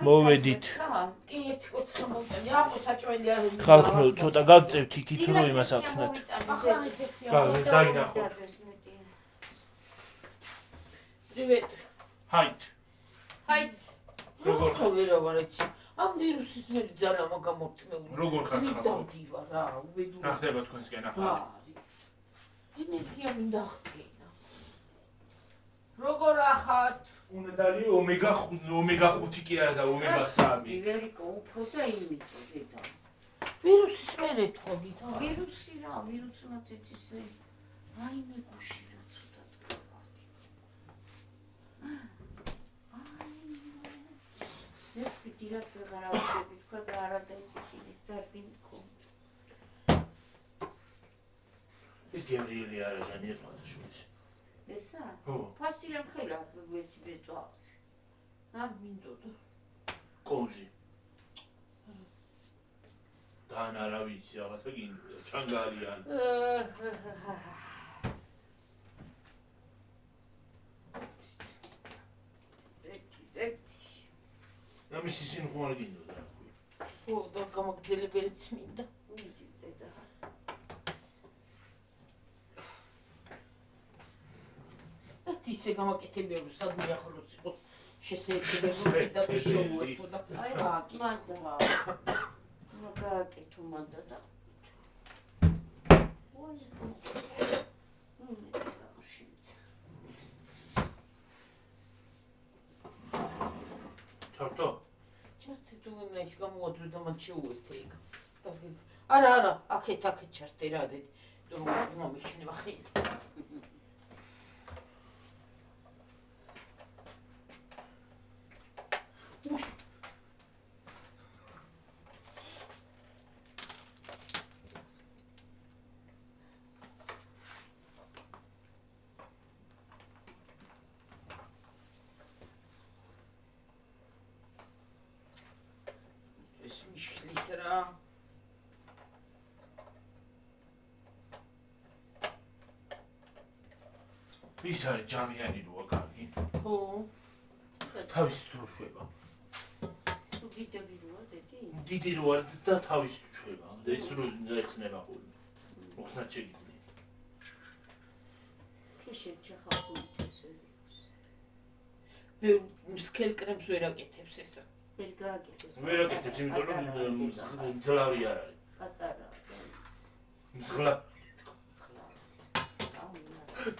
მოვედით. ხალხო ცოტა გაგწევთ იქით რომ იმას აქნათ. დაინახოთ. Привет. Хайт. როგორ ხარ ვარ იცი? ამ ვირუსის მე ძალა მოგამორთმეული. როგორ ხარ ხალხო? დავდივა რა, უბედური. ნახდება თქვენსკენ ახალი. ენერგია მინდა ხდება. როგორ ახართ? უნდარი ომეგა 5 კი არა და ომეგა 3. ივერიკო უფრო და იმიტო დედა. ვირუსის მე ეთქოდით. ვირუსი რა, ვირუსმაც იცისე. აი მე გუში რა ცუდად გავხდი. მე ფიდირას ვეღარ ავიდები თქვა და არა დაიცის დარბინკო. ის გემრიელი არა ძალიან სხვადასხვის. ესა? ხო. ფასილებ ხელა ვეცი ბეწვავს. არ მინდოდა. კოუზი. დან არა ვიცი რაღაცა გინდა ჩანგარიან. ზეთი. ამის ისინი ხომ არ გინდოდა. ხო, და გამაგზელებელიც მინდა. მიდი დედა. ისე გამაკეთებია რომ სადმე ახლოს იყოს შესაძლებელი და შევუერთო და აი რა კი მანდა. მაგაკეთო მანდა და. ჩართო? ჩართე თუ მე ის გამოვადრო და მან შეუერთე იქ. არა, აქეთ ჩართე რა დედი. თუ მომიქნება ხელი. მიშლის რა ის არის ჯამიანი როა კარგი. ხო თავის დრო შვება. თუ გიდები როა დედი? დიდი რო არ და თავის შვება. და ის რო ეხსნება ხოლმე. მოხსნათ შეგიძლია. ქეშებჩა ხალხურითეს ვერიკოს. მე მსქელ კრემს ვერ აკეთებს ესა. ვერ გააკეთებს. ვერ აკეთებს, იმიტომ რომ მძლავრი არ არის. პატარა.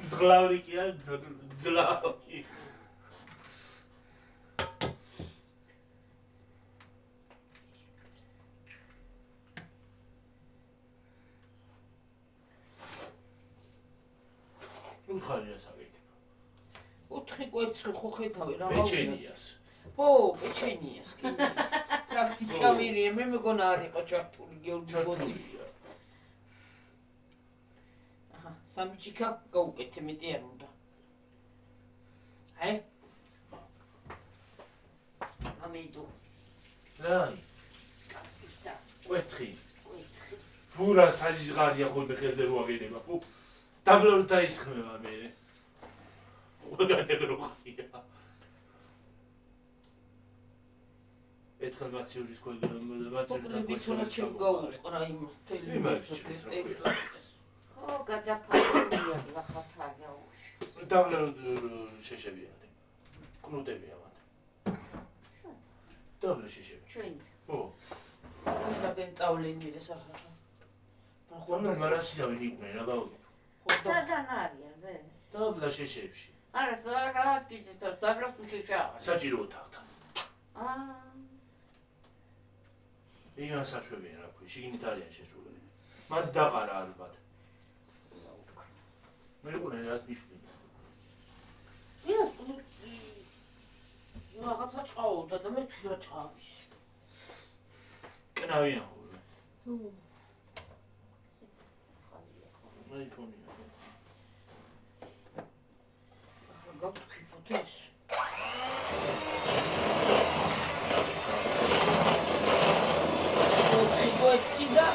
მძლავრი კი არ მძლავრი. უხარი რა საკეთებ? 4 კვერცხი ხო ხედავი რა. პეჩენიას. ხო, პეჩენიას კი. რა ფიცავირია, მე მეგონა არ იყო ჩართული გეორგი ბოდიში. აჰა, სამჭიქა გაუკეთე მეტი არ უნდა. აი. ამედო. რა? ისა. კვერცხი. კვერცხი. ფურა საჯღარია ხოლმე ხელზე რო აგედება. დაბლორ დაისხმება მე. ყველგან ეგრო ხია. ერთხელ მაცივრის მაცივრის გაუწყრა იმ ტელევიზორს. ხო, გადაფარულია ლახათარია უში. დაბლორ შეშებიანი. კნუტებია მათ. დაბლორ შეშები. ჩვენ. ხო. რადგან წავლენი რესახა. ხო, მარასიზავენ იყვნენ რა გავიგე. სადან არიან ვე? დაბლორ შეშებში. არა, სადან გიზეთოს დაბლორს უშიშაა. საჭირო ოთახთან. აა იან საშვებიან რა ქვია, შიგნით არიან შესულები. მათ დაყარა ალბათ. მე მგონი რას ნიშნავს. ეს რაღაცა ჭყაოდა და მე თქვა ჭყავის. კნავიან ხოლმე. ხო. მე თქონია. ახლა გავთქვი ფოთოს. კვეცხიდა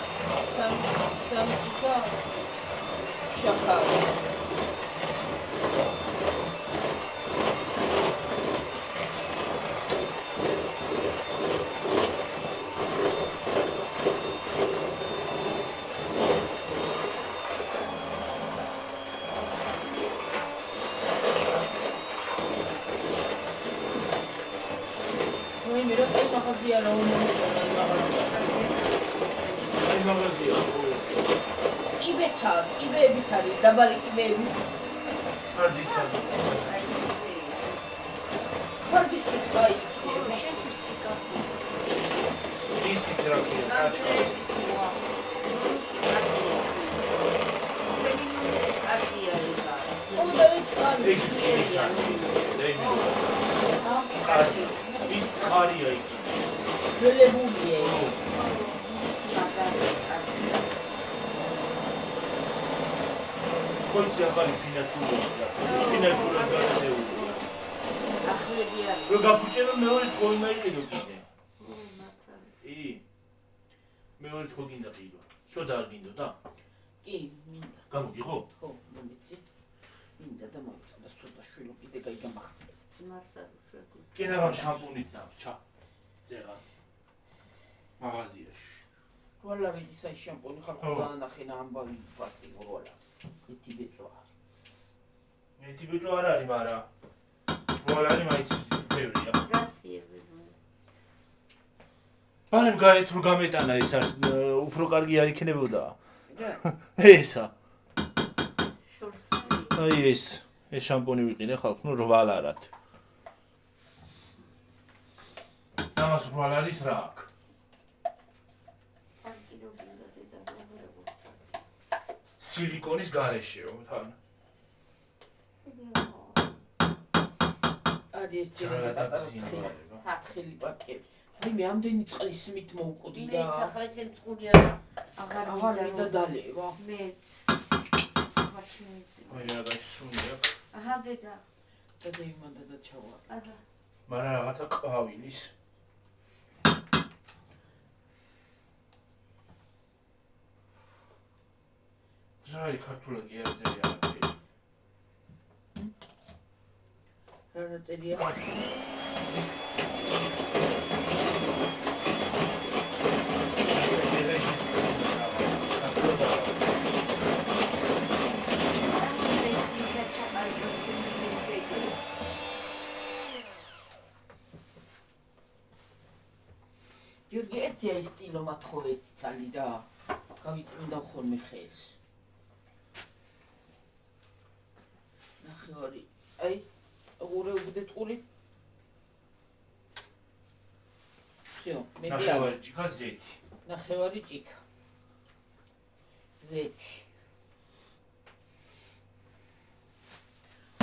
სამჭიქა შაქარი. რაიმე რა წაი მაღაზია რა აი მაღაზია. კიბეებიც არის, დაბალი კიბეები. არდისად. ხარდისთვის კაი იქნება. ისიც რა ქვია, ის ხარია იქ. ველებულია. ხოიცი ახალი ფინანსურია. ფინანსურია გადაეულია. ახლებია. რო გაფუჭერო მეორე თხოვი მაიყიდო კიდე. მეორე თქო გინდა ყიდო. სოდა არ გინდო და? კი, მინდა. გამოგიღო? ხო, მომიცი. მინდა და მომწონდა სოდა შვილო კიდე კაი გამახსენე. მასაუშვეკო. კენაღამ შამპუნით დამრჩა. წერა. მაღაზიაში. როლარი ისაი შამპუნი ხარ ხო დაანახენა ამბავი ფასი როლა. ეთი ბეწო არის. ეთი ბეწო არ არის, მაგრამ როლარი მაინც ბევრია. გასიები. ბარემ გარეთ რო გამეტანა ეს უფრო კარგი არ იქნებოდა. ესა. შორსარი. აი ეს შამპუნი ვიყიდე ხალხ, ნუ 8 ლარად. ამას 8 ლარის რა აქვს? სილიკონის გარეშეო თან. არის ერთხელი პაკეტი. აი მე ამდენი წყლის მით მოვკვდი და მე ახლა ესე მწყურია აღარ მინდა დალევა. მეც მაშინიც. აი რა გაისუნია. აჰა დედა. და იმანდა და ჩავა. აჰა. მაგრამ რაღაცა ყვავილის. ჟარი ქართულად კი არ წერია აქ. რა წერია? Γιώργη, έτσι στείλω ματχό έτσι τσαλίδα. Გავიწმინდა ხოლმე ხელს. ნახევარი. აი, უღურე უგდეთყური. всё, მე ნახევარი ჭიქა ზეთი. ნახევარი ჭიქა. ზეთი.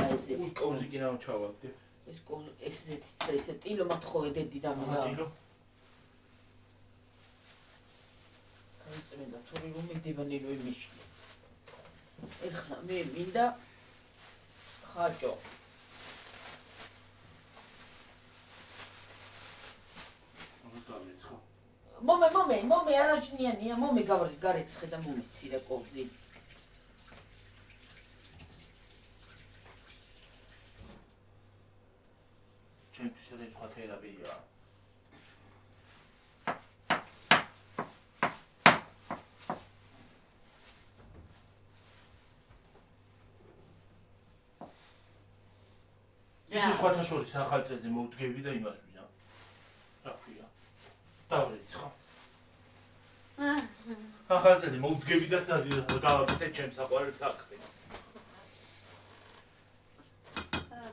აი ზეთი. კოვზი კი ნაუჩავაგდე. ეს ზეთი და ესე ტილო მათხოვე დედი და მინდა. ტილო. გავიწმინდა თორი რომ მიდევანილო იმიში. ეხლა მე მინდა ხაჭო. მომე არაჯნიანია, მომე გარეცხე და მომეცირე კოვზი. ჩემთვის რა სხვა თერაპია. ის სხვათა შორის ახალწელზე მოვდგები და იმას ვიზა. რა ქვია? დავრიცხა. ახალწელზე მოვდგები და გავაკეთე ჩემს საყვარელ საქმეს.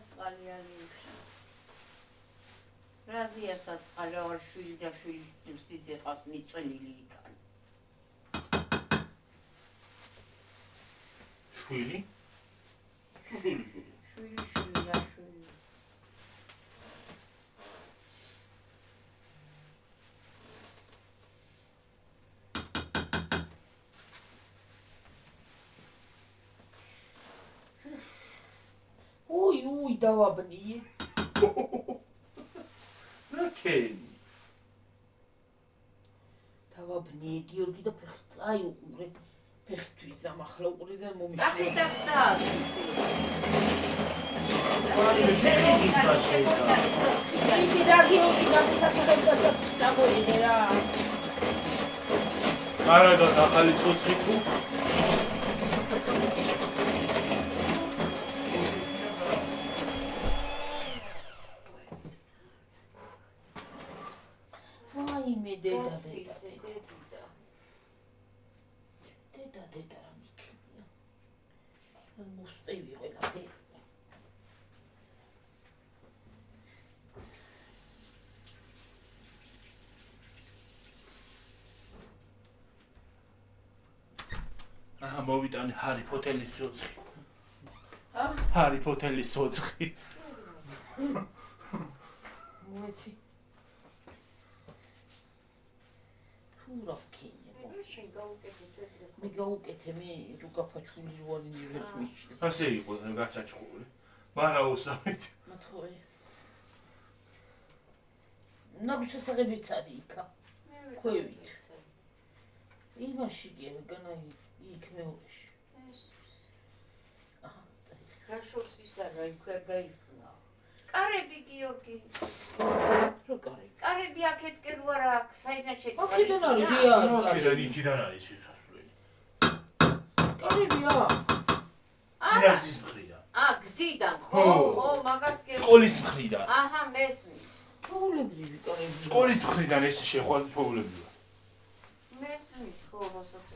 წყალიანი რაზია საწყალი აღარ შვილი და შვილი სიძე ყავს მიწვენილი იქან. შვილი? შვილი და შვილი. უი დავაბნიე. რაკენი? დავაბნიე გიორგი და ფეხით აი უყურე. ფეხთვის ამახლა უყურე და მომიშლა. აკეთებდა. იგი და გიორგი გასასახებდა საწიставოიდე რა. კარგად ახალი ცოცხი თუ რაიმე დედა რა მიქნია. მუსტევი ყველაფერი. მოვიტანე ჰარი ფოთელის ცოცხი. ა? ჰარი ფოთელის ცოცხი. მოეცი. თუ რა ქინე. მე გაუკეთე მე რუგაფაჩული რუანი ნივერს მიჩნე. ასე იყო გაჩაჩხული. მაგრამ უსამით. მოთხოვე. ნაგუსასაღებიც არის იქა. ქვევით. იმაში გენა იქ მეურეში. აჰა, წაიხ. გაშორს ისაა, იქ ვერ გაიხსნა. კარები გიორგი. რო კარები. კარები აქეთკენ ვარ აქ, საიდან შეჭრა. აქედან არის რეა. აქედან იქიდან არის შესასვლელი. კარებია. ძინავსის მხრიდან. გზიდან, ხო, მაგას კი. სკოლის მხრიდან. აჰა, მესმის. ჩაულებრივი კარები. სკოლის მხრიდან ეს შეხვდა ჩაულებრივი. მესმის, ხო, როსაც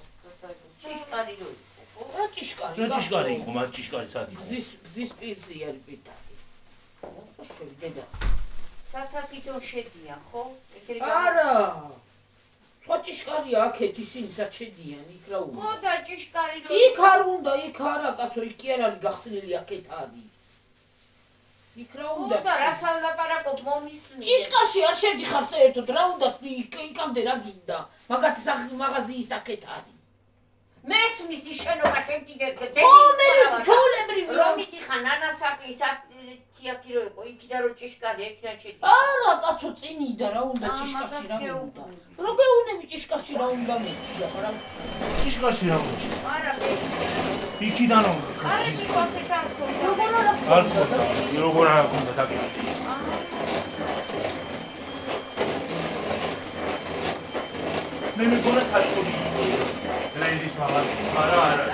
ჭიშკარი რო იყო. რა ჭიშკარი? რა ჭიშკარი იყო, მათ ჭიშკარი სად იყო? გზის პირზე არის პიტარი. მოხშვი დედა. საცათითო შედიან, ხო? არა. სხვა ჭიშკარია აქეთ ისინი საჩედიან იქ რა უნდა. ხო და ჭიშკარი რო იქ არ უნდა, იქ არა კაცო, იქ კი არ არის გახსნილი აქეთ არის. იქ რა უნდა? და რას ალაპარაკობ მომისმენ. ჭიშკარში არ შედიხარ საერთოდ, რა უნდა იქამდე რა გინდა? მაგათი მაღაზიის აქეთ არის. მესმის შენობა შენ კიდე ჩაულებრივი რომ მიდიხარ ნანასახლის აფთიაქი რო იყო იქიდან რო ჭიშკარი იქიდან შედი არა კაცო წინიდა რა უნდა ჭიშკარში რა უნდა რო გეუნები ჭიშკარში რა უნდა მეკიდა რა ჭიშკარში რა უნდა არა იქიდან უნდა არა იქით არ ხონდა როგორ არ ხონდა დაგიწი მე მეგონა საწყობი რეიდის მაღაზია არა არა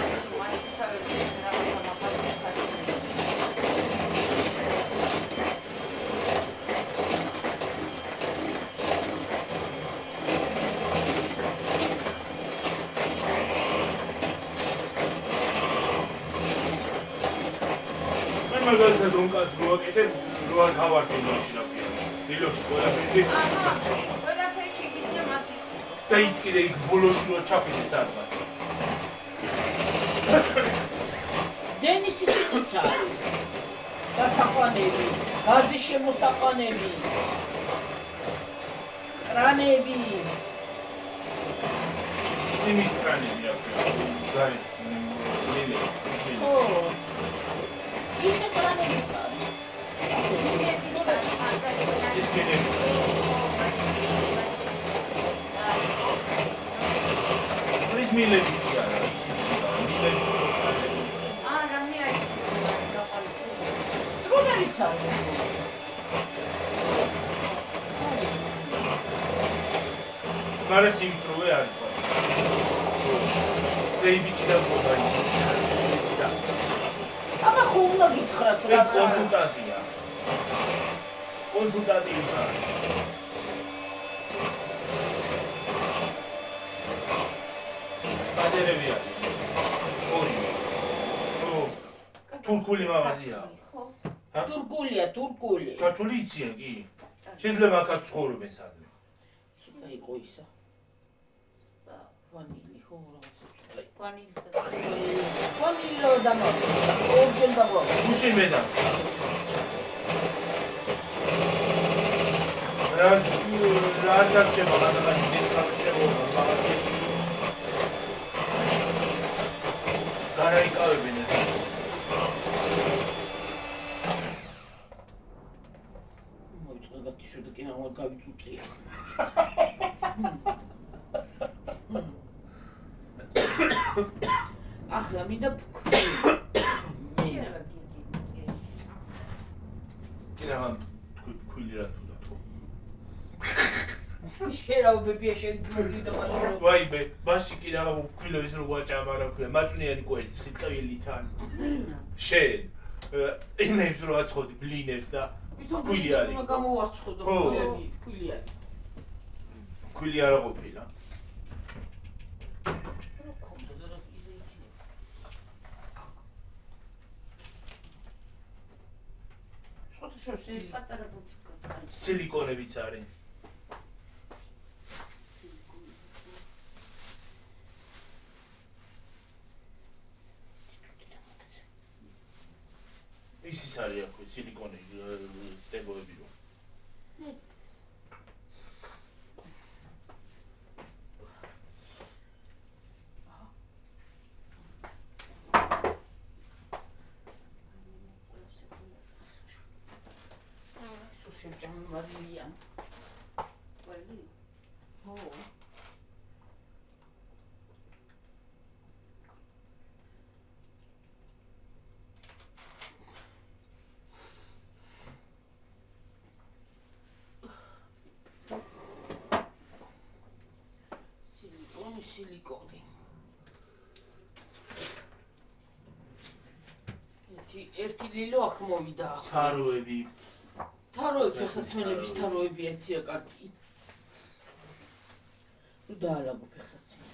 მაგალითად რომ კაც როაკეთებ როარ გავარდი მაშინაფია დილოში ყველაფერი ყველაფერი შეგიძლია მათი და იქ კიდე იქ ბოლოში რო ჩაფიდე სადღაც დენისის სიკვიცა დასაყვანები გაზის შემოსაყვანები კრანები იმის კრანები აქვს გარი ო ისე კრანებიც არის ის კიდე ის მილები არა ისინი მილები არა მე არ რომელიც არის მაგრამ სიმწროვე არის რეიბიჩი და მოდაი აბა ხო უნდა გითხრათ რა კონსულტანტია კონსულტანტია ბაზერები არის ორი თურქული მაღაზია თურქულია თურქული ქართული იციან კი შეიძლება აქაც ცხოვრობენ სადმე სულ იყო ისა ვანილი ხო რაღაცა ვანილისა ვანილი რო დამოუკ ორჯერ დამოუკ გუში მედა რა ჩარჩება გადაგაში დიახარჩება მაგარი გარაიკავებენ ეს მოიწყდა შუდა კი რა გავიწუწია ახლა მინდა ფქვი კინაღამ ქვილი რა თუ და შერაობებია შეგმოგიდა მაშინ ვაიმე მაშინ კინაღამ უფქვილო ის რო გვაჭამარა ქვია მაწვნიანი კვერცხი ხიტყვილიდან შენ ინებს რო აცხოდი ბლინებს და ქვილი არის გამოვაცხოდო ქვილი არის ქვილი არა ყოფილა. რა ქონდა და რა ისე იქნება. სხვათა შორის პატარა ბოთიკა წყალი. სილიკონებიც არის. ისიც არის აქვე სილიკონი სტებოები რომ. ეს შეჭამ მარილია. ყველი ო სილიკონი. ერთი ლილო აქ მოვიდა. თაროები. თაროები ფეხსაცმელების თაროები ეცია კარგი. ნუ დაალაგო ფეხსაცმელი.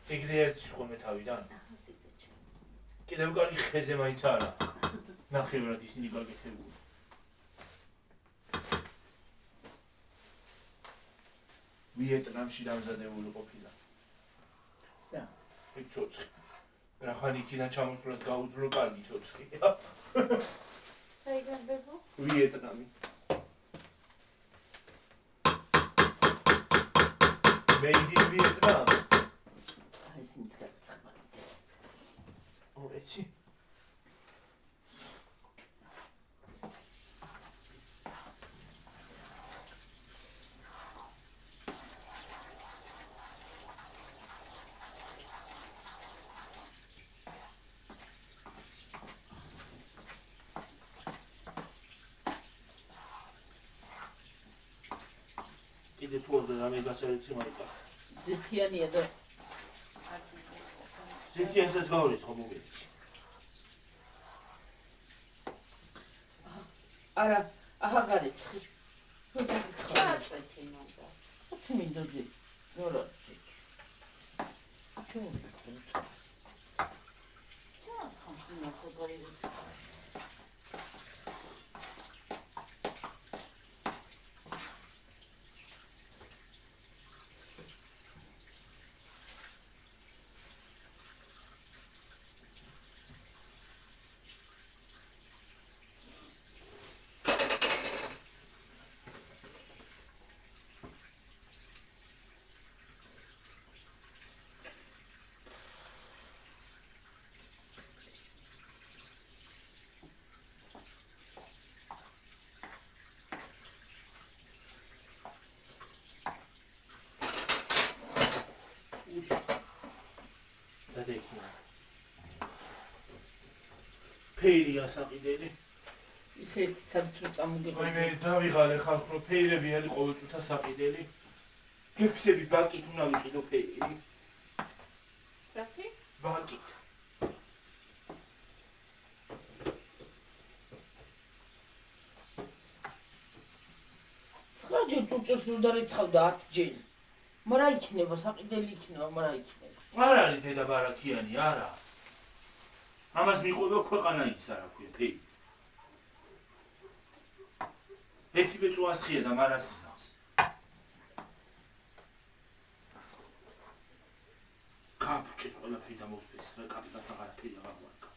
ეგრე ერთის ხოლმე თავიდან? კიდევ კარგი ხეზე მაინც არა. ნახევრად ისინი გაკეთებული. ვიეტნამში დამზადებული ყოფილა. და ეგ ცოცხი. რახან იქიდან ჩამოსვლას გაუძლო კარგი ცოცხია. საიდან ბებო? ვიეტნამი. Made in Vietnam. ისინიც გაცხარდა. ეცი. კიდე თუ ორ რამე გასაერთი მაიკა. ზეთიანია და ზეთიანსაც გავრიცხო მოგეცი. არა, აჰა გარეცხი. ჩაწვეთი მანდა. თუ მინდოდი. ნორა. ჩუ. ჩა, ხამსინა ხოთოიც. გადაიქნა. ფეირია საყიდელი. ის ერთი ცალიც რო წამოგიყო. მე დავიღალე ხალხ რომ ფეირები არის ყოველწუთა საყიდელი. გეფსები ბაკით უნდა ვიყიდო ფეირი. რათი? ბაკით. ცხრაჯერ ჭურჭელს რო დარეცხავდა 10 ჯერ. მარა იქნება საყიდელი იქნება, მარა იქნება. არ არის დედა ბარათიანი, არა. ამას მიყვება ქვეყანა ის არა ქვია ფეირი. ერთი ბეწვასხია და მარას იზავს. კაპუჭის ყველაფერი დამოსფეს, რა კაპიტად აღარაფერი აღარვარკა.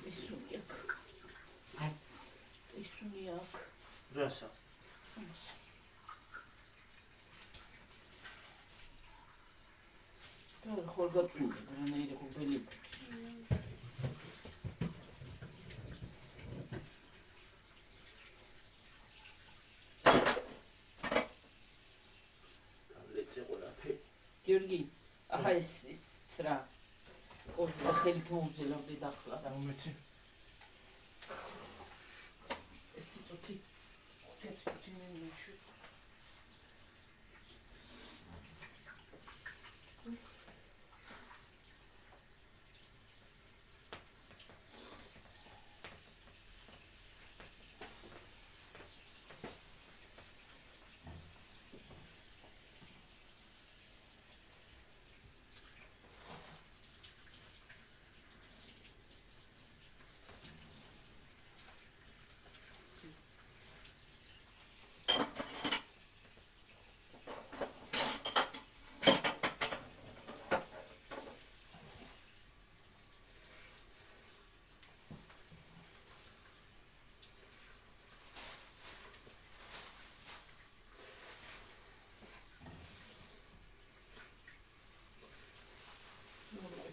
ესუნი აქ. ესუნი აქ. რასა? და ხარ გაწუნდა, რანაირი ხუბელი. გიორგი, ახლა ეს ცრა. ორი ხელით მოუძელავდი დახლა და მომეცი. ერთი წუთი 5 მინუტში.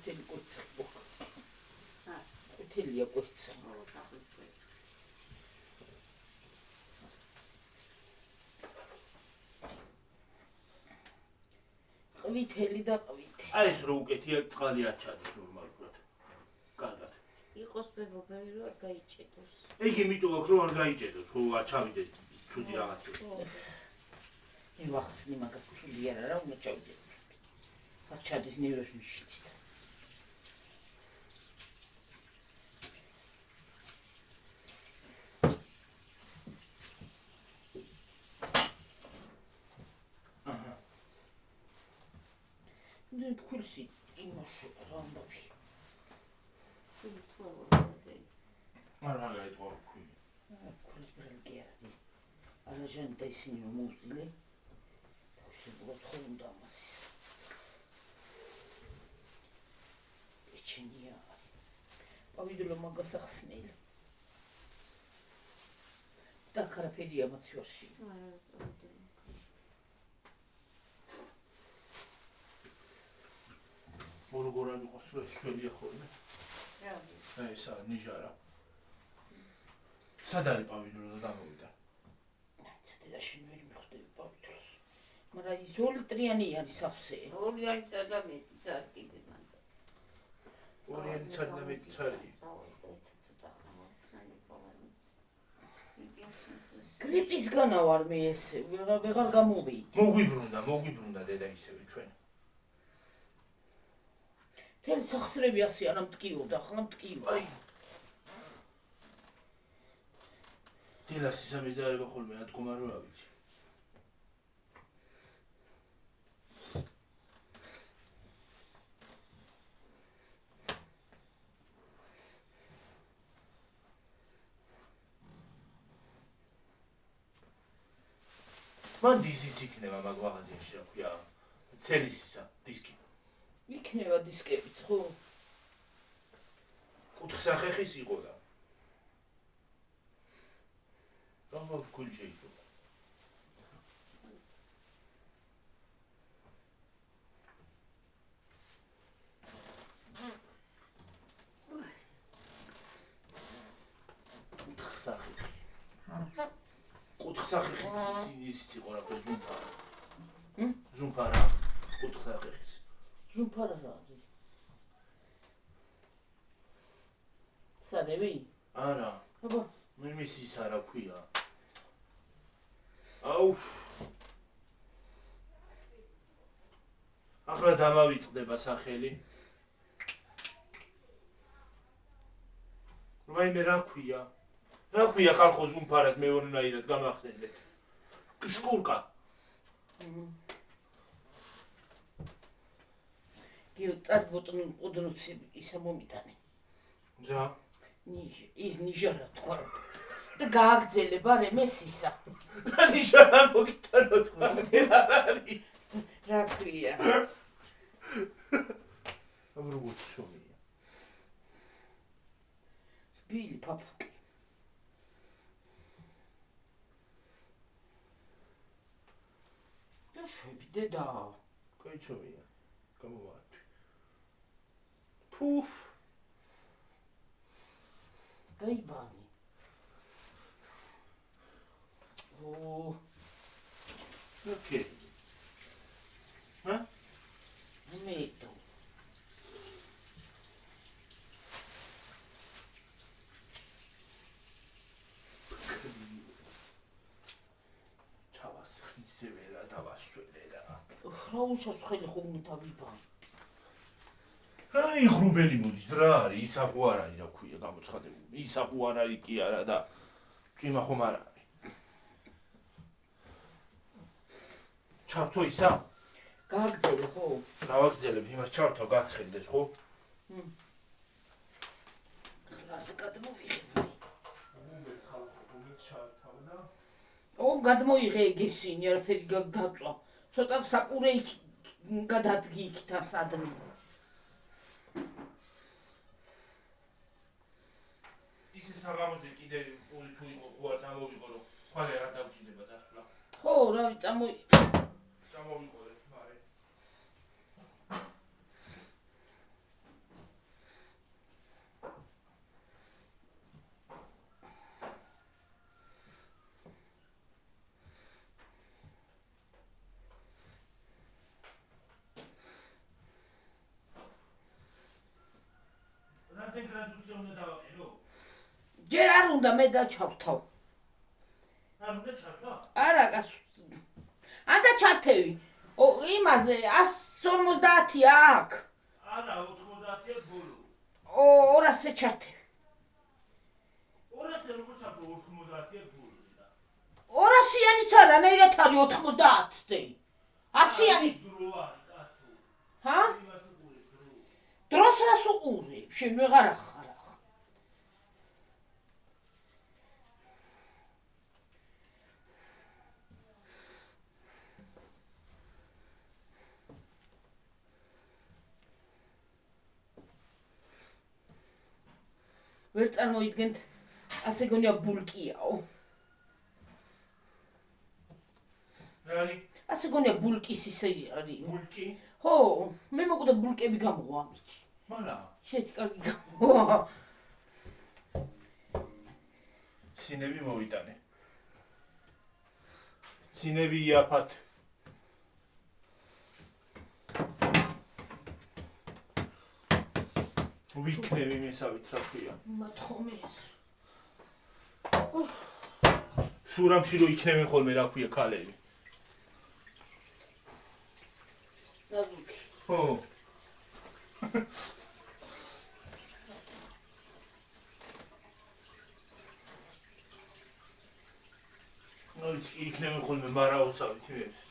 Hotel Kutzbuch. Hotel Jakutsa. ყვითელი და ყვითი. აი ეს რო უკეთია წყალი აჩადეს ნორმალურად. კარგად. იყოს ბებოფერი რომ არ გაიჭედოს. ეგ იმიტომ აქვს რომ არ გაიჭედოს, ხო აჩავიდეს ცუდი რაღაცები. მე ვახსნი მაგას ცუდი არა რა უნდა ჩავიდეს. აჩადეს ნერვებს მიშჩით. Nu kursi imаше рамбови. არა გაიტყო ქვი. Kursi ბრალგერდი. არაჟან და ისინი რომ მოუზილე. თავშებულად ხომ უნდა ამას ის. ეჩენია. პავიდულო მაგას ახსნელი. და კარაფერია მოცივაში. მორგორანი ყოს რო ესველია ხოლმე. რა. აი ესა ნიჟარა. სად არის პავიდულო და დამოვიდა? ნაცეთ და შენ ვერ მიხვდები პავიდულოს. მაგრამ ის 2 ლიტრიანი არის ახსე. 2 არის და მეტი წარ კიდე მანდ. 2 არის და მეტი წარი. გრიპისგანა ვარ მე ესე, ვეღარ გამოვიდი. მოგვიბრუნდა დედა ისევე ჩვენ. თელი სახსრები ასე არა მტკიოდა, ახლა მტკივა. აი. დილას ისამეზარება ხოლმე ათქომა რო რა ვიცი. მან დისიც იქნება მაგ მაღაზიაში რა ქვია. ცელის ისა დისკი. იქნება დისკებიც, ხო? კუთხსახეხის იყო და. რა ვქულ შეიძლება. კუთხსახი. კუთხსახი ისიც იყო რა ზუმფარა. ზუმფარა კუთხსახი. ზუმფარა რა არის? სარევი? არა. აბა, მე მისის არა ქვია. აუ. ახლა დამავიწყდება სახელი. რაიმე რა ქვია? რა ქვია ხალხო ზუმფარას მეორნაირად გამახსენდეთ? შკურკა. გიო წად ბოტნუცი ისა მომიტანე. რა? ის ნიჟარა თქვა. და გააგზელება რემესისა. რა ნიშანა მოგიტანო თქვა? რა არის? რა ქვია? ამ როგორ ცომია? ბილი პაპუკი. და შვები დედა. კაიცომია. გამოვარდი. ფუფ. დაიბანი. ოკეი. ჰა? მეიტო. ჩავასხნისე ვერა დავასვენე რა. რა უშავს ხელი ხომ დავიბან. აი ღრუბელი მოდის რა არის? ისაღუ არ არის რა ქვია გამოცხადებული. ისაღუ არ არის კი არა და წვიმა ხომ არ არის. ჩავთო ისა? გააგზელე ხო? გავაგზელებ იმას ჩავთო გაცხენდეს ხო? ხლა ასე გადმოვიღებ. უმეც ხალხო უმეც ჩავთავდა. გადმოიღე ეგესინი არაფერი გაწვა. ცოტა საპურე იქ გადადგი იქთან სადმე. ისე საღამოზე კიდე პული თუ იყო ხო არ წამოვიყო რომ ხვალე არ დავჭირდება წასვლა. ხო, რავი, წამოვიყოლე, მარე. რამდენ გრადუსზე უნდა დავაყენო? ჯერ არ უნდა მე დაჩავთავ. არ უნდა ჩავთვა? არა, ანდა ჩართევი. იმაზე 150 აქ. არა, 90-ია ბოლო. 200-ზე ჩართევი. 200-ზე როგორ ჩავთო 90-ია ბოლო და. 200-იანიც არა, ნაირად არის 90-ზე. 100-იანი. დრო არის, კაცო. ჰა? იმას უყურებ დრო. დროს რას უყურებ? შენ ვეღარ ახარ. ვერ წარმოიდგენთ, ასე გონია ბულკიაო. რა არის? ასე გონია ბულკის ისე არის. ბულკი? ხო, მე მოკვდა ბულკები გამოვა ამით. მანა. შეეთი კარგი გამოვა. სინები მოვიტანე. სინები იაფათ. ვიქნები მესავით რა ქვია. მათხომეს. სურამში რო იქნებენ ხოლმე რა ქვია ქალები. დაზუქი. ხო. ნუ იქნებენ ხოლმე მარაოსავით ეს.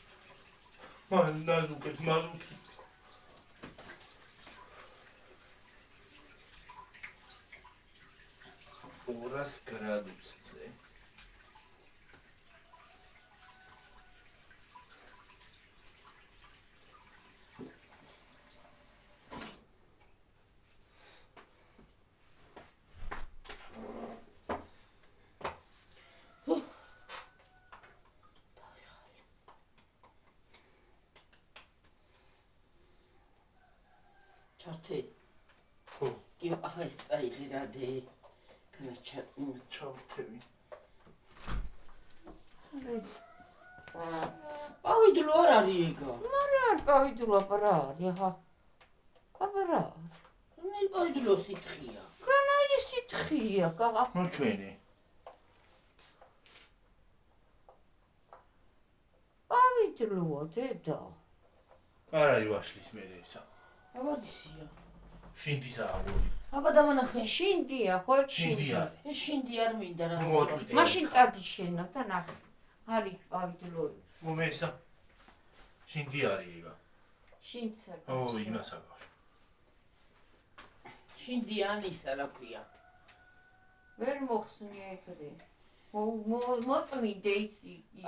მან ნაზუკეთ მაზუკი. 200 გრადუსზე. ჩართე. ხო. კი, ეს წაიღე რა დე. ჩავრთევი. პავიდულო არ არის ეგა. მარა არ პავიდულო აბა არის ხა. აბა რა არის? მე პავიდულო სითხია. განაირი სითხია გაღა. ნუ ჩვენი. პავიდულოა დედა. არ არის ვაშლის მერე ისა. აბადისია. შინდისაა გონი. აბა დამანახე. შინდია ხო ეგ შინდი არის. ეს შინდი არ მინდა რა. მოატვიტე. მაშინ წადი შენა და ნახე. არის პავიდულოი. მომესა. შინდი არის ეგა. შინცა. ო, იმას აკავს. შინდი ანისა რა ქვია. ვერ მოხსნი ეგრე. მოწმინდე ის.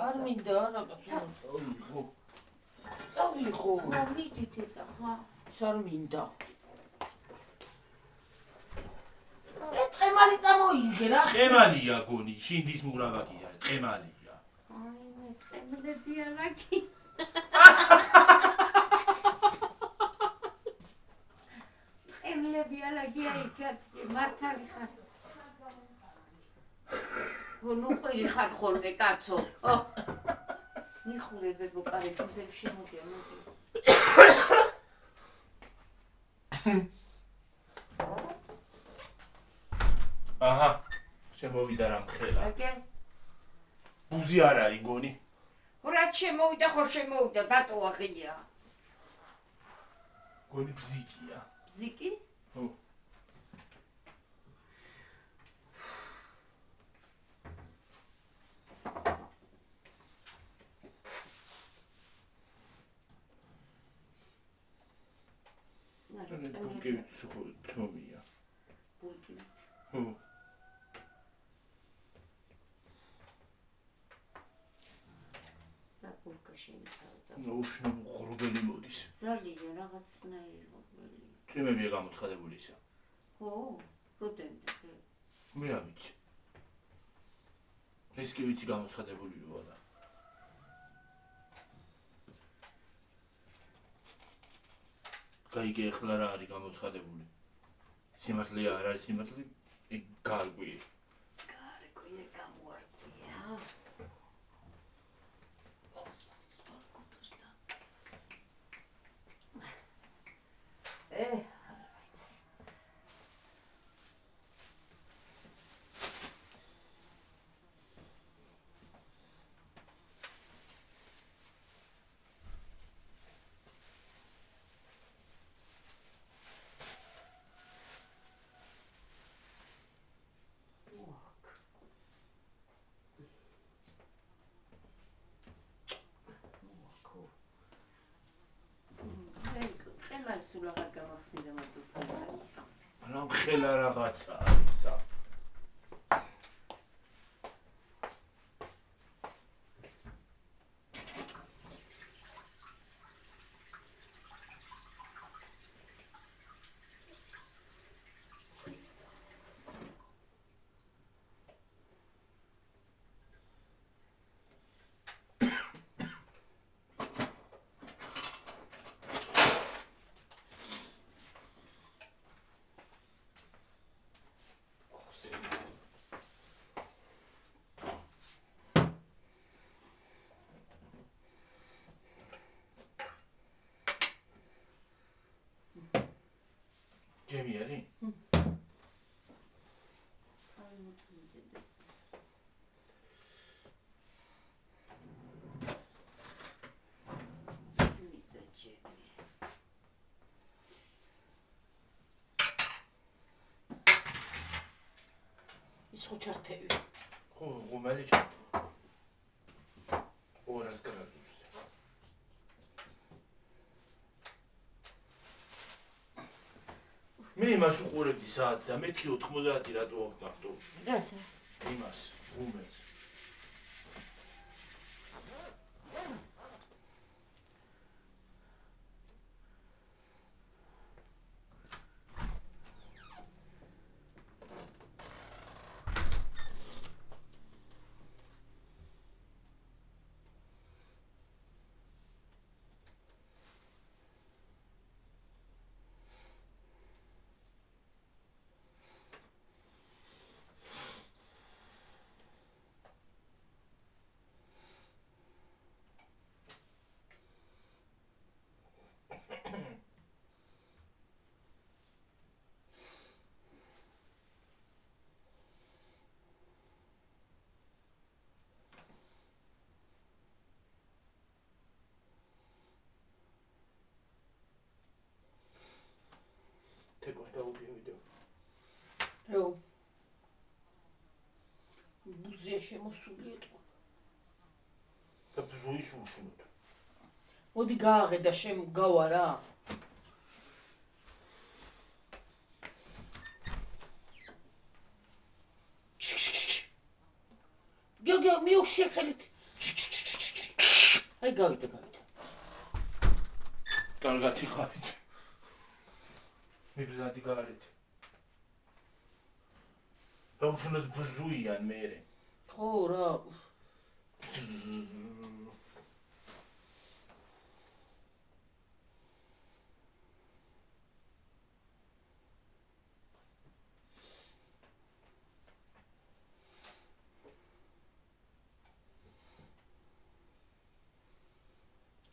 არ მინდა რაღაცა. წავიღო. მოგიდი დედა ხა. არ მინდა. ტყემალი წამოიგე რა. ტყემალია გონი, შინდის მურავაკია, ტყემალია. აი მე ტყემლები არაკი. ტყემლები არაკი აი მართალი ხარ. ნუ ხელი ხარ ხოლმე კაცო. მიხურე ბებოკარე გუზები შემოდია მოდი. აჰა, შემოვიდა რა მხელა. აგე ბუზი არ არის გონი. რა შემოვიდა ხო შემოვიდა დატოვა ხელია. გონი ბზიკია. ბზიკი? ო. ბულკივით ცომია. ბულკივით. ო. და ბულკა შეიძლება. ნოუშნო ღრუბელი მოდის. ძალიან რაღაცნაირი ღრუბელი. წვიმებია გამოცხადებული ისა. ხო, როდენდე? მე არ ვიცი. ეს კი ვიცი გამოცხადებული როა და. გაიგე ახლა რა არის გამოცხადებული. სიმართლეა არ არის სიმართლე? ეგ გარკვი. გარკვია გამოარკვია. სულ აღარ გამახსენდა მარტო რა მხელა რაღაცა არისა. ჯემი არის? აი მოწმიდე. ის ხო ჩართევი. ხო, ღუმელი ჩართევი. 200 გრადუსზე. მე იმას უყურებდი საათს და მეთქი 90 რატო აქვს მარტო? რასა? იმას, ღუმელს. ბუგზია შემოსული ეტყვა. და ბზუის უშუნოთ. მოდი გააღე და გავა რა. გიო მიუხშე ხელით. აი გავიდა. კარგად იხარით. მიბზადი გარეთ. რა უშუნოთ ბზუიან მერე. ხო რა.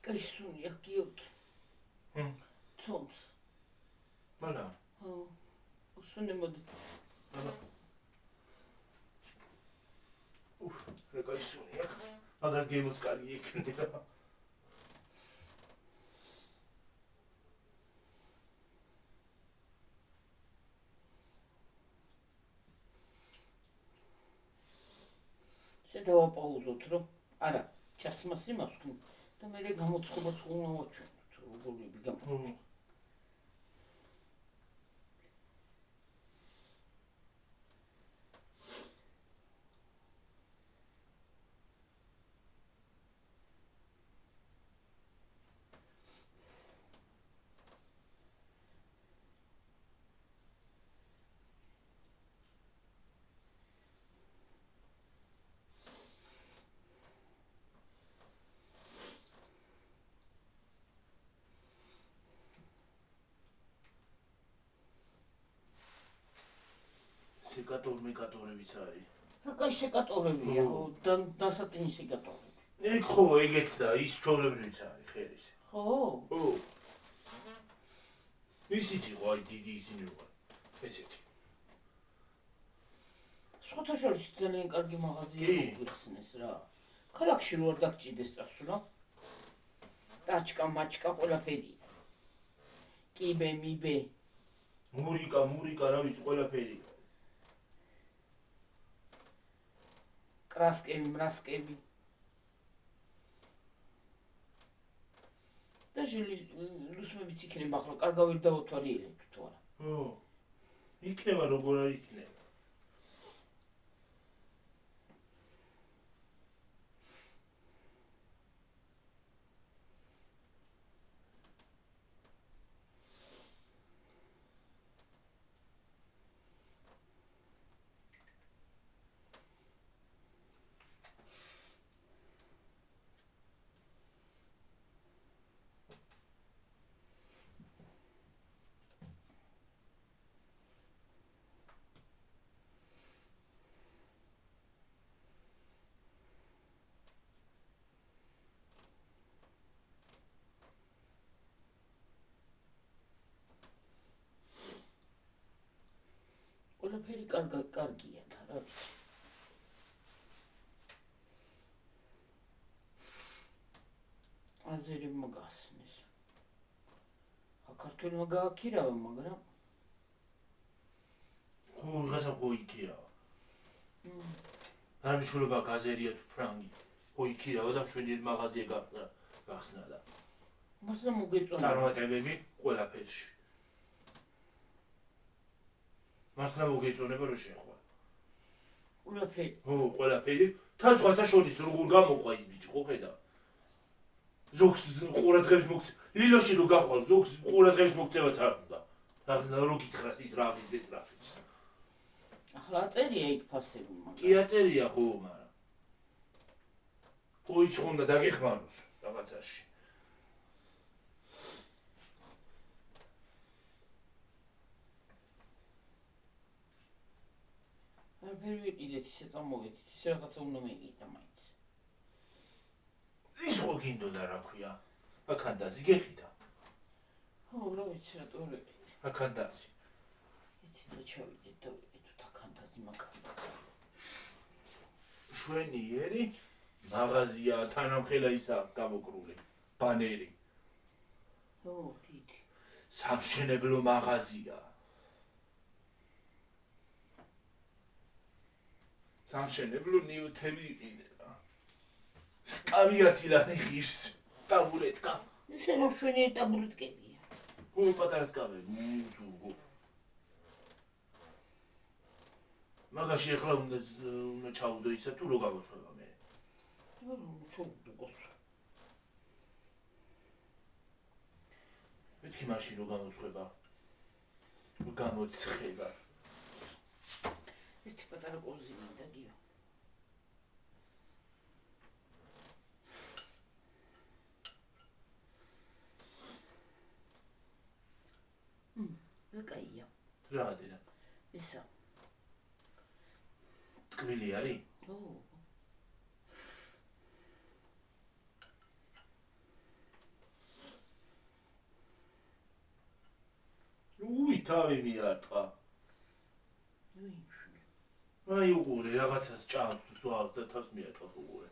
კაისუნია გიორგი. ცომს. მანა. ხო. უსუნე მოდი. მანა. რა კაისუნია. მაგას გემოც კარგი იქნება. დავაპაუზოთ რომ არა ჩასმას იმას თუ და მე გამოცხობაც უნდა მოჩვენოთ როგორი გამოცხობა სეკატორებიც არის. რა კაი სეკატორებია და დასატინი სეკატორები. ეგ ხო ეგეც და ის ჩვეულებრივიც არის ხელის. ხო? ხო. ისიც იყო აი დიდი ისინი რო ესეთი. სხვათა შორის ძალიან კარგი მაღაზია მოიხსნეს რა. ქალაქში რო არ დაგჭიდეს წასვლა. ტაჩკა, მაჩკა ყველაფერი. კიბე, მიბე. მურიკა რა ვიცი ყველაფერი. კრასკები, მრასკები. და ლუსმებიც იქნება ახლა, კარგავით დავთვალიერეთ თუ არა. ხო. იქნება როგორ არ იქნება. ყველაფერი კარგია თა რა ვიცი. აზერებმა გასცნეს. საქართველმა გააქირავა, მაგრამ ხო, რაღაცა ხო იქირავა. არ მნიშვნელობა გაზერია თუ ფრანგი. ხო იქირავა და მშვენიერი მაღაზია გახსნა და. მართლა მოგეწონა. წარმატებები ყველაფერში. მართლა მოგეწონება რომ შეხვა. ყველაფერი. ხო, ყველაფერი. თან სხვათა შორის როგორ გამოყვა ის ბიჭი, ხო ხედავ? ზოგს ყურადღების მოქცევა. ლილოში რო გაყვალ, ზოგს ყურადღების მოქცევაც არ უნდა. რა გითხრას ის რა არის ეს რა. ახლა აწერია იქ ფასები მაგრამ. კი აწერია ხო, მაგრამ. ხო ის უნდა დაგეხმაროს რაღაცაში. არ ვიყიდეთ ისე წამოვედით, ისე რაღაცა უნდა მეყიდა მაინც. ის ხო გინდოდა რა ქვია? აქანდაზი გეყიდა. ხო, რა ვიცი რატო არ ვიყიდე. აქანდაზი. იცი და ჩავიდეთ და ვიყიდოთ აქანდაზი მაგანდაზი. შვენიერი მაღაზია თანამხელა ისა გამოკრული. ბანერი. ხო, დიდი. სამშენებლო მაღაზია. სამშენებლო ნიუთები იყიდება. სკამიათილანი ღირს ტაბურეტკა. ესე რომ შვენი ტაბურეტკებია. გულ პატარა სკამები, მუზუგო. მაგაში ახლა უნდა ჩავუდო ისა თუ რო გამოცხება მე. მეთქი მაშინ რო გამოცხება. რო გამოცხება. ეს პატარა კოზი მინდა გიო. კაია. რა დედა? ესა. ტკბილი არის? ო. უი, თავი მიარტყა. აი უყურე, რაღაცას ჭამს თავს და თავს მიარტყავს უყურე.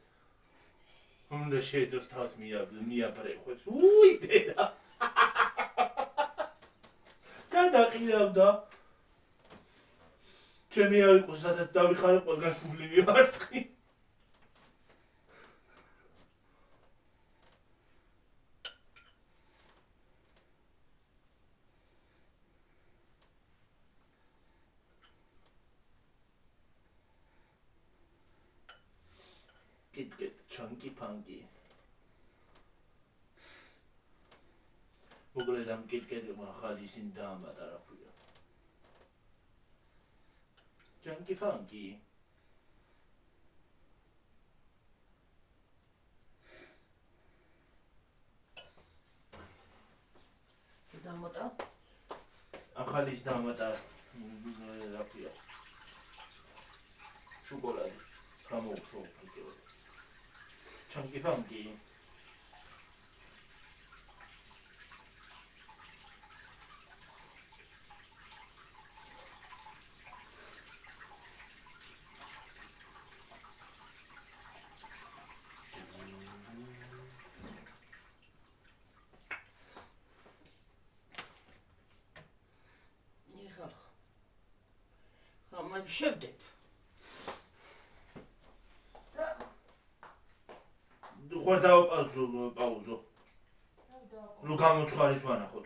უნდა შეედოს თავს მიაბრეხვებს. უი, დედა. გადაყირავდა. ჩემი არ იყო სადაც დავიხარე ყველგან შუბლი მივარტყი. Get chunky punky. მოკლედ ამ კიტკეტმა ახალი ისინი დაამატა რა ქვია. Chunky funky. დამატა? ახალი ის დაამატა რა ქვია. შოკოლადი. გამოუშვო კიდევ. Chunky funky. ხა შევდებ. ხوار დავაპაუზო. რო გამოცხარით ვანახოთ.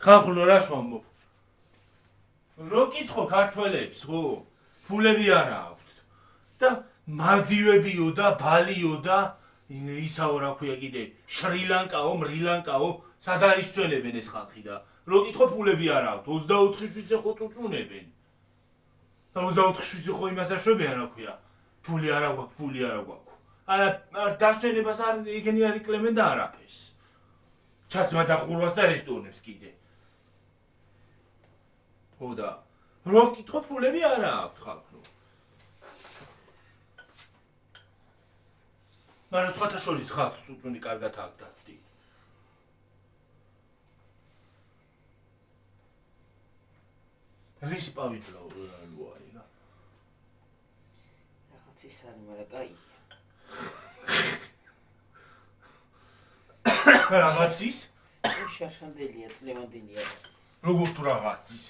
ხალხო რას ვამბობ? რო კითხო ქართველებს, ხო? ფულები არა აქვთ. და მალდივებიო და ბალიო და ისაო რა ქვია კიდე შრი-ლანკაო, მრი-ლანკაო, სად არის ძვენებენ ეს ხალხი და რო კითხო ფულები არა აქვთ, 24 შვიცე ხო წუწუნებენ. და 24 შვიცე ხო იმას აშვებიან რა ქვია. ფული არა გვაქვს, ფული არა გვაქვს. არა დასვენებას არ ეგენი არ იკლებენ და არაფერს. ჩაცმა და ხურვას და რესტორნებს კიდე. ხო და რო კითხო ფულები არა აქვთ ხალხო. მაგრამ სხვათა შორის ხალხს წუწუნი კარგად აქვს დაცდი. რის პავიდლო ლუარი რა. რაღაც ის არის, მაგრამ კაია. რაღაც ის? შაშანდელია, წლევანდელია. როგორ თუ რაღაც ის?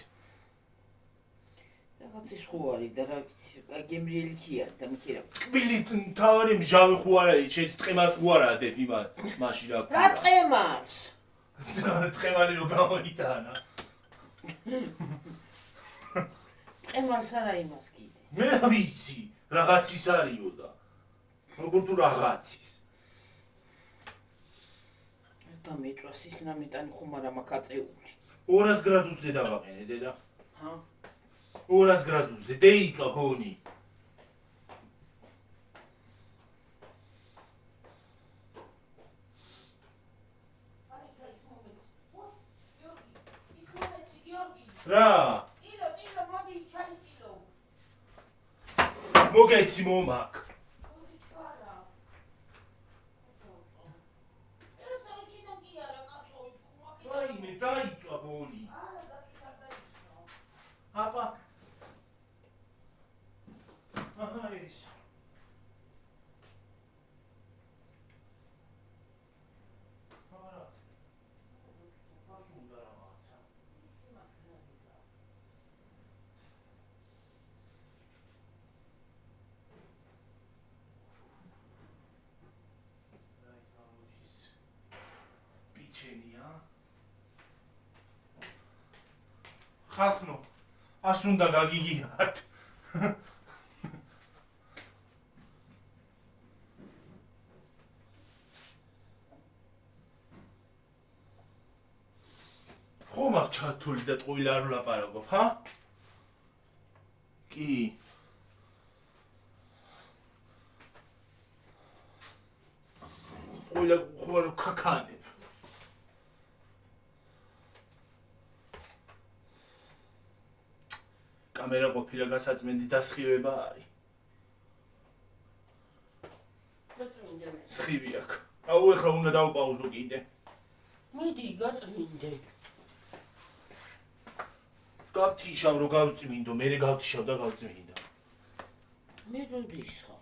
რაღაც ის ხო არის და რა ვიცი, გემრიელი კი არის და მიქირა. ტკბილი თავარი მჟავი ხო არა, შეწყემაც ხო არა დებ იმან მაშინ რა ქვია. რა ტყემას? ტყემალი რო გამოიტანა. ტყემას არა იმას კიდე. მე რა ვიცი, რაღაც ის არისო და როგორ თუ რაღაც ის. და მეწვას ის ნამეტანი ხომ არა მაქვს აწეული. 200 გრადუსზე დავაყენე დედა. ჰა? 200 გრადუსზე დეიწვა გონი. რა? მოდი ჩაის ტილო. მოგეცი მომაკ. მოდი ჩქარა. ეს აიჩინა კი არა კაცო, მაკე. რაიმე დაიწვა გონი. არა დაწვით არ დაიწვა. აბა. აჰა ეს. ხალხნო ას უნდა გაგიგიათ ხომ აქ ჩართული და ტყუილი არ ვლაპარაკობ, ჰა? კი. ტყუილა ხო არ ქაქანებ. კამერა ყოფილა გასაწმენდი დასხივება არის. სხივი აქ. აუ ეხლა უნდა დავპაუზო კიდე. მიდი გაწმინდე. გავთიშავ რო გავწმინდო, მე გავთიშავ და გავწმინდა. მე როდის ხარ?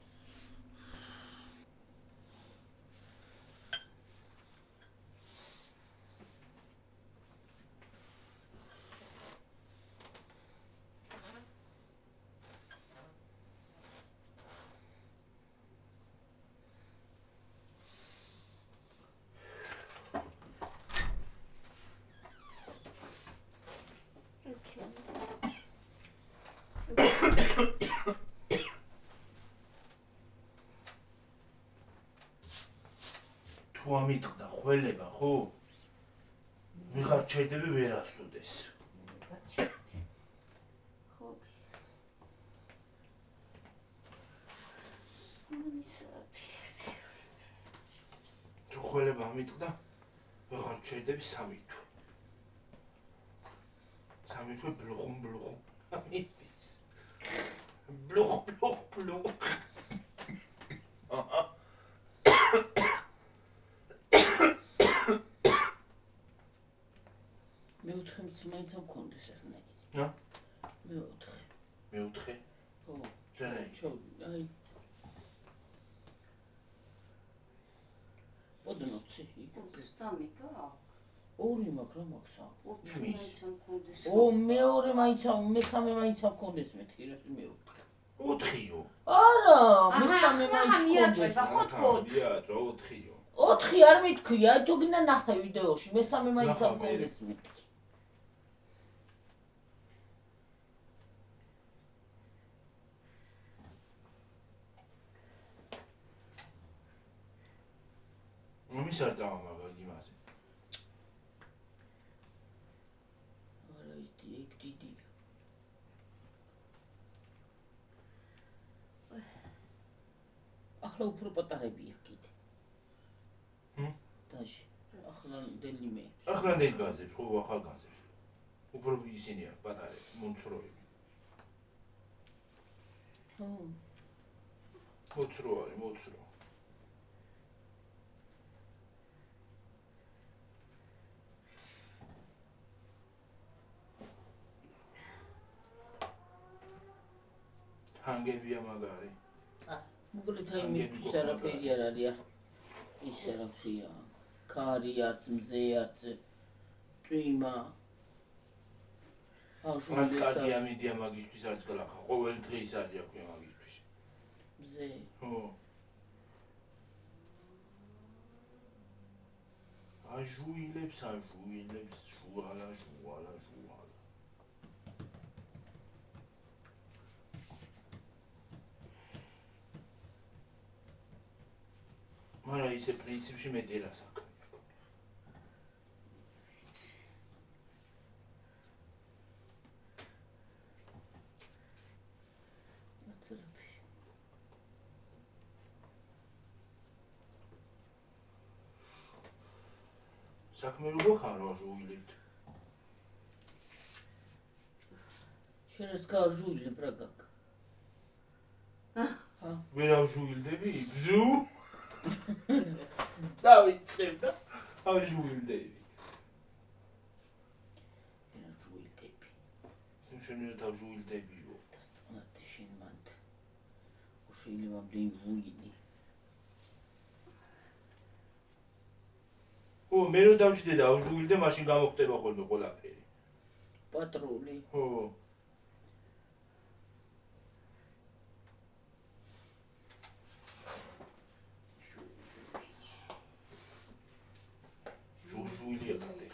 თუ ამიტყდა ხველება, ხო? ვიღარ ჩერდები ვერ ასუდეს. ხო. თუ ხველება ამიტყდა, ვიღარ ჩერდები 3 თვე. 3 თვე ბლუხ. ამიტის. ბლუხ. მეოთხე მაინც მქონდეს ახლა. ა? მეოთხე? ხო. ჯერე. აი. ოდნოცი იქ. სამი გა? ორი მაგრამ მაქსა. ოთხი მეორე მაინც მესამე მაინც მქონდეს მეთქი რა მეოთხე. 4-იო. არა, მესამე მაინც მქონდეს. ხო თქო. იაწო 4-იო. 4 არ მითქვია, თუ გინდა ნახე ვიდეოში, მესამე მაინც მქონდეს მეთქი. მომის არ წავამაგა იმაზე. არა ის დიდია. ახლა უფრო პატარებია კიდე. დაჟე. ახლანდელი მე. ახლანდელი გაზებს, ხო ახალ გაზებს. უფრო ისინი არ პატარები, მომცროები. ხო. მოცრო არის, მოცრო. ჰანგებია მაგარი. მოკლედ აი მისთვის არაფერი არ არის. ისე რა ქვია. ქარი არც მზე არც წვიმა. რაც კარგია მიდია მაგისთვის არც გლახა. ყოველ დღე ის არის აქვე მაგისთვის. მზე. ხო. აჟუილებს, ჟუალა. მარა ისე პრინციპში მეტი რა საქმე. საქმე როგორ ხარ აჟუილებთ? შენს გაჟუილებ რა გაკ. ვერ აჟუილდები? ბჟუ? დავიწევ და აჟუილდები. აჟუილდები. შენ აჟუილდებიო. დასწონად შენ მანდ. უშეილება ბლინ ვუინი. მე რო დავჭდე და აჟუილდე, მაშინ გამოხდება ხოლმე ყველაფერი. პატრული. ხო. ჟუილია კატე.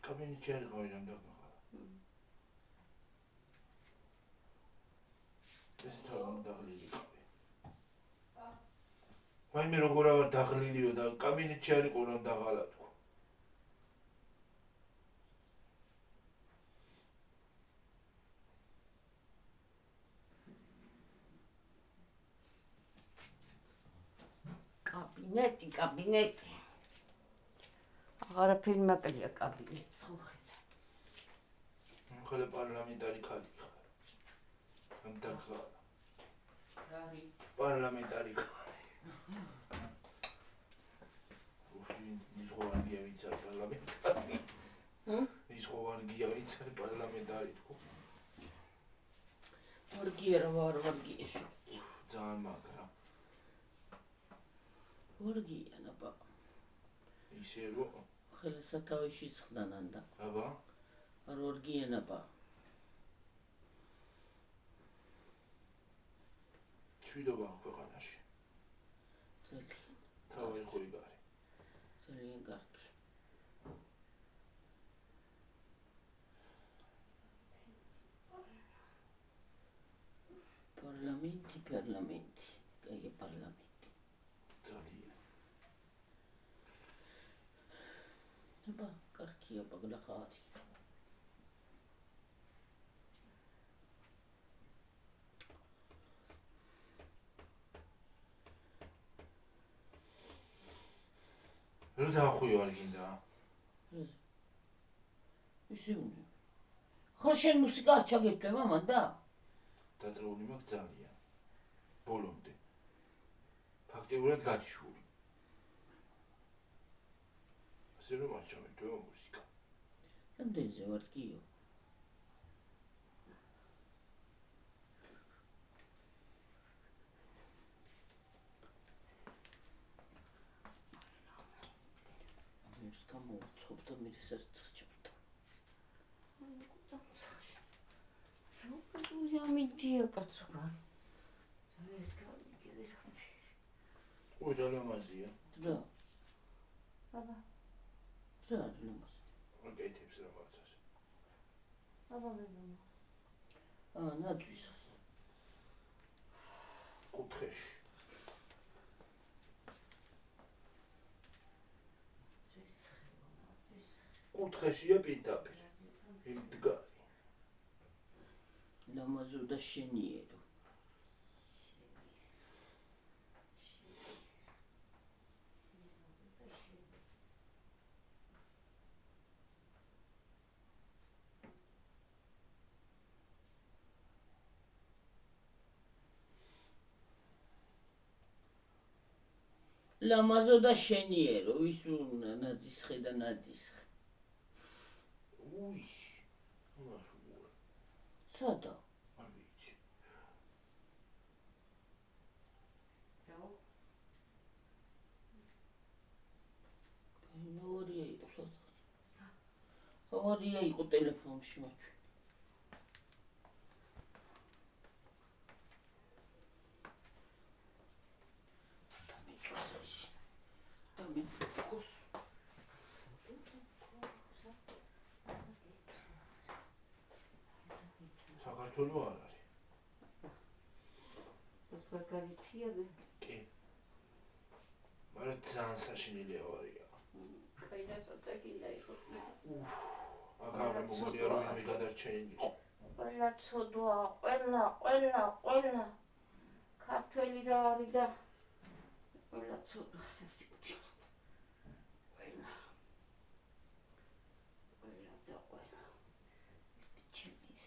კაბინეტში არ იყავი რამდაღა. ეს თან დაღლილი ყავი. მაიმე როგორ ავარ დაღლილიო და კაბინეტში არ იყო რამდაღალა თქო. კაბინეტი. აღარაფერი მაკლია კაბინეტს ხო ხედა. ხოლე პარლამენტარი ხალი ხარ. რამდაღა. რარი? პარლამენტარი ხალი. ის ხო არ გიავიცა პარლამენტარი. ის ხო არ გიავიცა პარლამენტარი თქო. ვარგია ვარ ვარგიეში. ძალიან მაგრა. ვარგია ნაბა. ისე რო ხელსათავეში ხდანანდა. აბა არ ვარგია ნაბა. შვიდობა ქვეყანაში. ძალიან. თავი ხოი გარი. ძალიან კარგი. პარლამენტი. კაი პარლამენტი. ძალიან. აბა, კარგია ბაგლა ხარი. რო დაახვიო არ გინდა? ისე უნდა. ხო შენ მუსიკა არ ჩაგერთვე მამან და? დაძრეული მაქვს ძალიან. ბოლომდე. ფაქტიურად გაჩვული. ასე რომ არ ჩამერთვება მუსიკა. რამდენზე ვარგიო? ამერს გამოვცხოვ და მირისაც წჭორდა. ამიდია კაცო. ой და ლამაზია. რა? აბა, რა ლამაზ? აკეთებს რაღაცას. აბა მეგონა. ნაძვის. კუთხეში. კუთხეშია პირდაპირ. იმდგარი. ლამაზო და შენიერო. ლამაზო და შენიერო, ის ნაძისხე და ნაძისხე. უი. მაშუა. სადა? არ ვიცი. ავარია იყო სადა? ავარია იყო ტელეფონში მაჩვენე. საქართველო არ არის. ეს მაგალითია და კი. მაგრამ ძალიან საშინელი ავარია. კაიდასაც აკინდა იყო. აქ არ მოგონია რომ ვინმე გადარჩენილი. ყველა ცოდვა, ყველა ქართველი რა არის და ყველა ცოდვა სასიკვდილი. ყველა და ყველა. ჩინის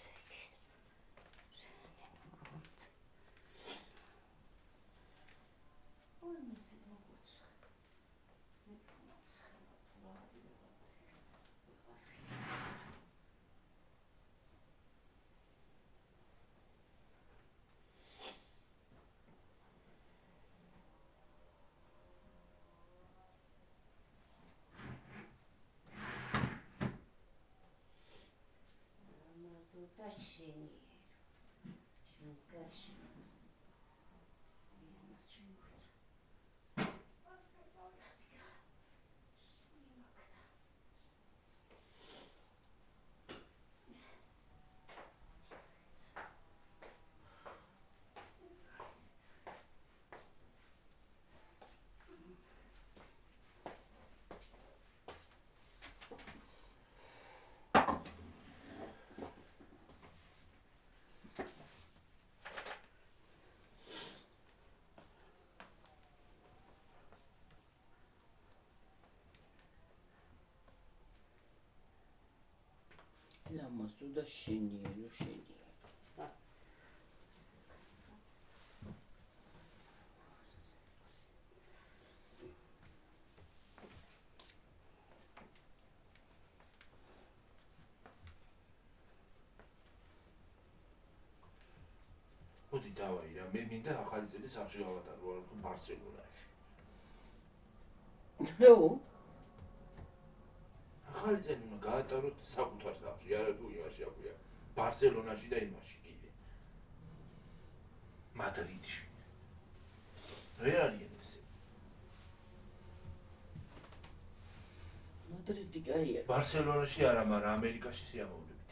და შენი შენს გარში ლამაზო და შენიერო. მოდი დავაი რა, მე მინდა ახალი წელი სახში გავატარო ბარსელონაში. რო? ახალი წელი უნდა გაატაროთ საკუთარ სახში, არა თუ იმაში აქვია. ბარსელონაში და იმაში კიდე. მადრიდში. ვერ არიან ესე. მადრიდი კაია. ბარსელონაში არა, მაგრამ ამერიკაში სიამოვნებით.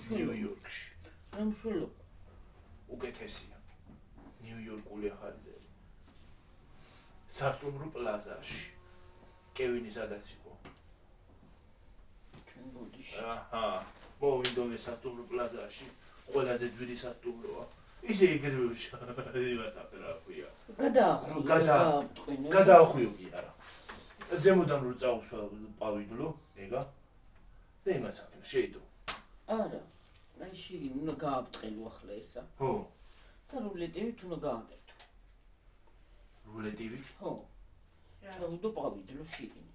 ნიუ-იორკში. რამშველო? უკეთესია. ნიუ-იორკული ახალი წელი. სასტუმრო პლაზაში. კევინი სადაც იყო. ჩვენ ბოდიში. აჰა. მოვიდოვე სასტუმრო პლაზაში. ყველაზე ძვირი სასტუმროა. ისე ეგრევე იმასაფერაქვია. გადაახვიო კი არა. ზემოდან რო წავსვა პავიდლო, ეგა. და იმასაფერა შეიდო. არა. აი შიგნ უნდა გააბტყელო ახლა ესა. ხო. და რულეტივით უნდა გააკეთო. რულეტივით? ხო. ჩავიდო პავიდლო შიგნ.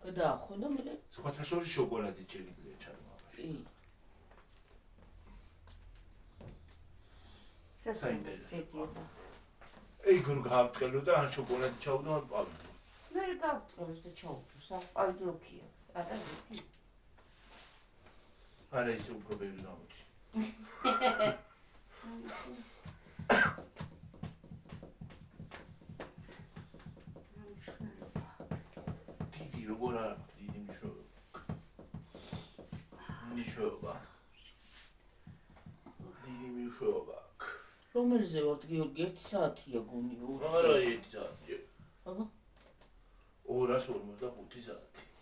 გადაახო და მე სხვათა შორის შოკოლადით შეგიძლია ჩამოვაში. საინტერესო. ეგრე გააბტყელო და ან შოკოლადი ჩავდო ან პავიდლო. მე გავწყევს და ჩავდო, პავიდლოქია. ატარდი. არა ისე უფრო ბევრი გამოდის. დიდი როგორ არა, დიდი მნიშვნელობა. დიდი მნიშვნელობა. რომელზე ვართ გიორგი 1 საათია გონი 2. არა 1 საათია. აბა 245 საათი.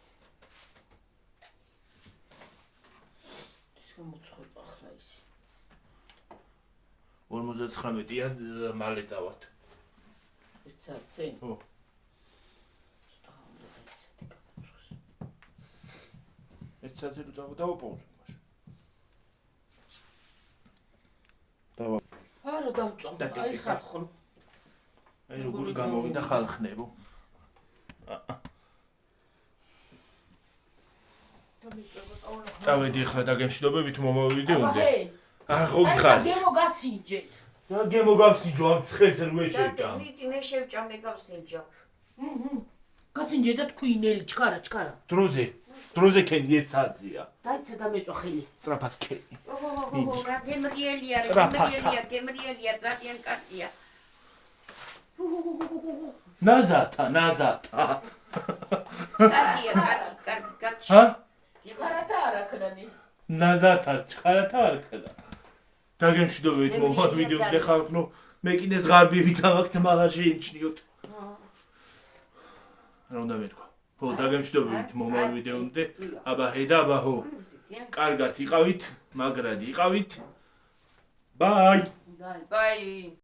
მოცხება ახლა ისი 59-იან მალე წავალთ. 1 საათზე? ხო. ცოტა უნდა ისეთი გამოცხოს. 1 საათზე რო დავაპაუზო მაშინ. დავა. არა დავწამ. აი ხალხო. აი როგორ გამოვიდა ხალხნებო. წავედი ახლა დაგემშვიდობებით მომავიდეონდე. ხო გიხარით. გემო გასინჯე. და გემო გავსინჯო ამ ცხელს რვე შეჭამ. მე შევჭამ მე გავსინჯო. გასინჯე და თქვი ნელი ჩქარა. დროზე ქენი 1 საათზეა. დაიცა და მეწვა ხელი. სწრაფად ქენი. გემრიელია, ძალიან კარგია. ნაზათა. კარგი. ჰა? ჩქარათა არა ქნანი. ნაზათა ჩქარათა არ ქნა. დაგემშვიდობებით მომავალ ვიდეომდე ხალხო. მე კიდე ზღარბივით ამაქვს მაგა შეიმჩნიოთ. რა უნდა მეთქვა? ხო, დაგემშვიდობებით მომავალ ვიდეომდე. აბა ჰედა აბა ჰო. კარგად იყავით, მაგრად იყავით. ბაი. ბაი.